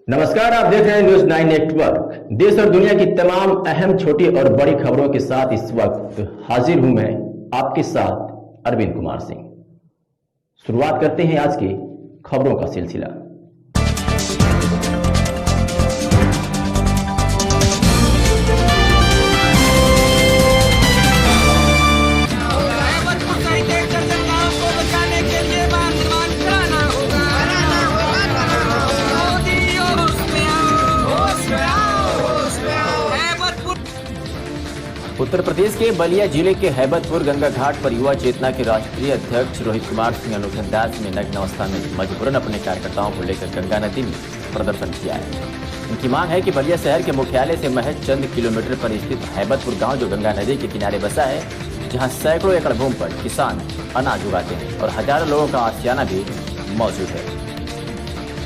नमस्कार, आप देख रहे हैं न्यूज़ 9 नेटवर्क। देश और दुनिया की तमाम अहम छोटी और बड़ी खबरों के साथ इस वक्त हाजिर हूं मैं आपके साथ अरविंद कुमार सिंह। शुरुआत करते हैं आज की खबरों का सिलसिला। उत्तर प्रदेश के बलिया जिले के हैबतपुर गंगा घाट पर युवा चेतना के राष्ट्रीय अध्यक्ष रोहित कुमार सिंह अनोखे अंदाज में नग्न अवस्था में मजबूरन अपने कार्यकर्ताओं को लेकर गंगा नदी में प्रदर्शन किया है। उनकी मांग है कि बलिया शहर के मुख्यालय से महज चंद किलोमीटर पर स्थित हैबतपुर गांव जो गंगा नदी के किनारे बसा है, जहां सैकड़ों एकड़ भूमि पर किसान अनाज उगाते हैं और हजारों लोगों का आशियाना भी मौजूद है।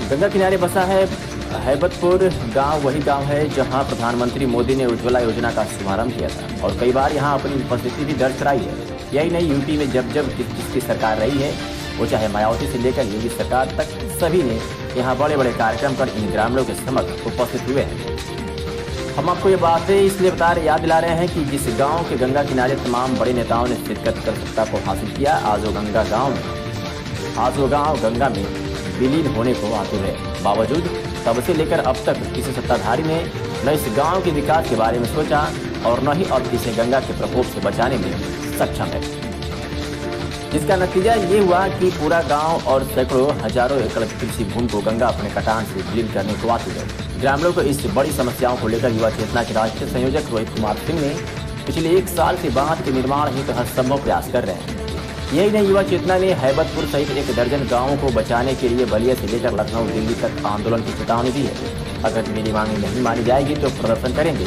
गंगा किनारे बसा है हैबतपुर गांव वही गांव है जहां प्रधानमंत्री मोदी ने उज्ज्वला योजना का शुभारंभ किया था और कई बार यहां अपनी उपस्थिति भी दर्ज कराई है। यही नहीं, यूपी में जब जिसकी सरकार रही है, वो चाहे मायावती से लेकर योगी सरकार तक, सभी ने यहां बड़े बड़े कार्यक्रम कर इन ग्रामीणों के समक्ष उपस्थित हुए हैं। हम आपको ये बातें इसलिए याद दिला रहे हैं कि जिस गाँव के गंगा किनारे तमाम बड़े नेताओं ने शिरकत कर सत्ता को हासिल किया, आज वो गाँव गंगा में विलीन होने को आतुर है। बावजूद तब से लेकर अब तक किसी सत्ताधारी ने न इस गांव के विकास के बारे में सोचा और न ही अब इसे गंगा के प्रकोप से बचाने में सक्षम है, जिसका नतीजा ये हुआ कि पूरा गांव और सैकड़ों हजारों एकड़ कृषि भूमि को गंगा अपने कटान से विलीन करने को आतुर है। ग्रामीणों को इस बड़ी समस्याओं को लेकर युवा चेतना के राष्ट्रीय संयोजक रोहित कुमार सिंह ने पिछले 1 साल से बांध के निर्माण हेतु हर संभव प्रयास कर रहे हैं। यही नहीं, युवा चेतना ने हैबतपुर सहित 1 दर्जन गांवों को बचाने के लिए बलिया से लेकर लखनऊ दिल्ली तक आंदोलन की चेतावनी दी है। अगर मेरी मांगे नहीं मानी जाएगी तो प्रदर्शन करेंगे।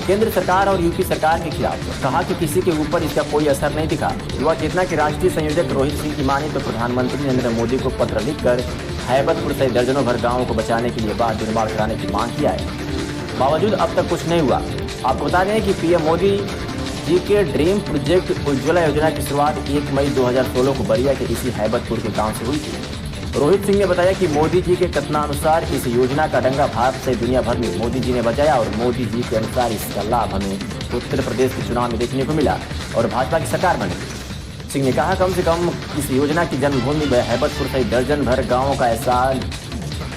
केंद्र सरकार और यूपी सरकार के खिलाफ कहा कि किसी के ऊपर इसका कोई असर नहीं दिखा। युवा चेतना के राष्ट्रीय संयोजक रोहित सिंह की माने तो प्रधानमंत्री नरेंद्र मोदी को पत्र लिखकर हैबतपुर सहित दर्जनों भर गाँवों को बचाने के लिए बांध निर्माण कराने की मांग किया है। बावजूद अब तक कुछ नहीं हुआ। आपको बता दें कि पीएम मोदी जी के ड्रीम प्रोजेक्ट उज्ज्वला योजना की शुरुआत 1 मई 2016 को बलिया के इसी हैबतपुर के गांव से हुई थी। रोहित सिंह ने बताया कि मोदी जी के कथनानुसार इस योजना का डंगा भारत से दुनिया भर में मोदी जी ने बजाया और मोदी जी के अनुसार इसका लाभ हमें उत्तर प्रदेश के चुनाव में देखने को मिला और भाजपा की सरकार बनी। सिंह ने कहा, कम से कम इस योजना की जन्मभूमि हैबतपुर सहित दर्जन भर गाँवों का एहसान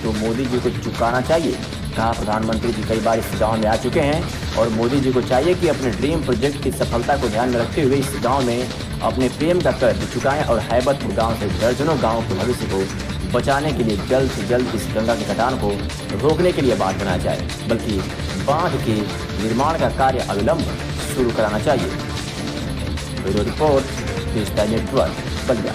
तो मोदी जी को चुकाना चाहिए। कहा, प्रधानमंत्री जी कई बार इस गांव में आ चुके हैं और मोदी जी को चाहिए कि अपने ड्रीम प्रोजेक्ट की सफलता को ध्यान में रखते हुए इस गांव में अपने प्रेम का कर्ज चुकाएं और हैबतपुर गांव से दर्जनों गांवों के भविष्य को बचाने के लिए जल्द से जल्द इस गंगा के कटान को रोकने के लिए बांध बनाया जाए, बल्कि बांध के निर्माण का कार्य अविलंब शुरू कराना चाहिए। Bureau report, news 9 network, Ballia.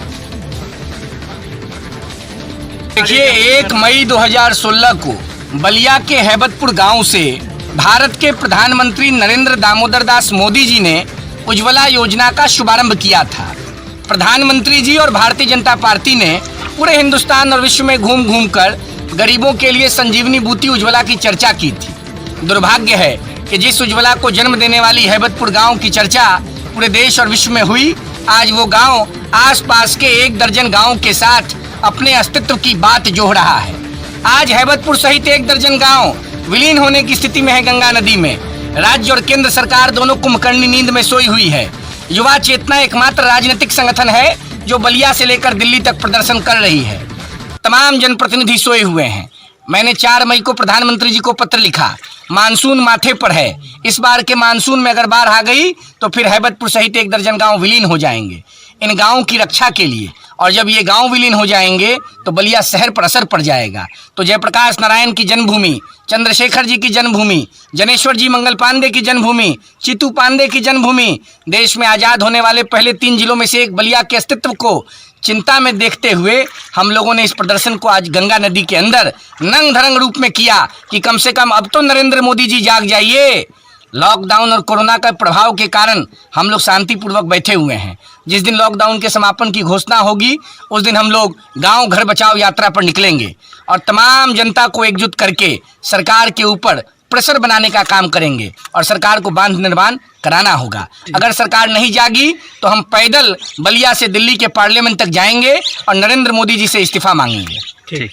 देखिए, 1 मई 2016 को बलिया के हैबतपुर गांव से भारत के प्रधानमंत्री नरेंद्र दामोदर दास मोदी जी ने उज्ज्वला योजना का शुभारंभ किया था। प्रधानमंत्री जी और भारतीय जनता पार्टी ने पूरे हिंदुस्तान और विश्व में घूम घूम कर गरीबों के लिए संजीवनी बूटी उज्ज्वला की चर्चा की थी। दुर्भाग्य है कि जिस उज्ज्वला को जन्म देने वाली हैबतपुर गांव की चर्चा पूरे देश और विश्व में हुई, आज वो गांव आसपास के 1 दर्जन गाँव के साथ अपने अस्तित्व की बात जोड़ रहा है। आज हैबतपुर सहित 1 दर्जन गांव विलीन होने की स्थिति में है गंगा नदी में। राज्य और केंद्र सरकार दोनों कुंभकर्णी नींद में सोई हुई है। युवा चेतना एकमात्र राजनीतिक संगठन है जो बलिया से लेकर दिल्ली तक प्रदर्शन कर रही है। तमाम जनप्रतिनिधि सोए हुए हैं। मैंने 4 मई को प्रधानमंत्री जी को पत्र लिखा। मानसून माथे पर है। इस बार के मानसून में अगर बाढ़ आ गई तो फिर हैबतपुर सहित 1 दर्जन गाँव विलीन हो जाएंगे। इन गाँव की रक्षा के लिए, और जब ये गांव विलीन हो जाएंगे तो बलिया शहर पर असर पड़ जाएगा। तो जयप्रकाश नारायण की जन्मभूमि, चंद्रशेखर जी की जन्मभूमि, जनेश्वर जी मंगल पांडे की जन्मभूमि, चित्तू पांडे की जन्मभूमि, देश में आज़ाद होने वाले पहले 3 जिलों में से एक बलिया के अस्तित्व को चिंता में देखते हुए हम लोगों ने इस प्रदर्शन को आज गंगा नदी के अंदर नंग धरंग रूप में किया कि कम से कम अब तो नरेंद्र मोदी जी जाग जाइए। लॉकडाउन और कोरोना का प्रभाव के कारण हम लोग शांतिपूर्वक बैठे हुए हैं। जिस दिन लॉकडाउन के समापन की घोषणा होगी उस दिन हम लोग गांव घर बचाओ यात्रा पर निकलेंगे और तमाम जनता को एकजुट करके सरकार के ऊपर प्रेशर बनाने का काम करेंगे और सरकार को बांध निर्माण कराना होगा। अगर सरकार नहीं जागी तो हम पैदल बलिया से दिल्ली के पार्लियामेंट तक जाएंगे और नरेंद्र मोदी जी से इस्तीफा मांगेंगे। ठीक।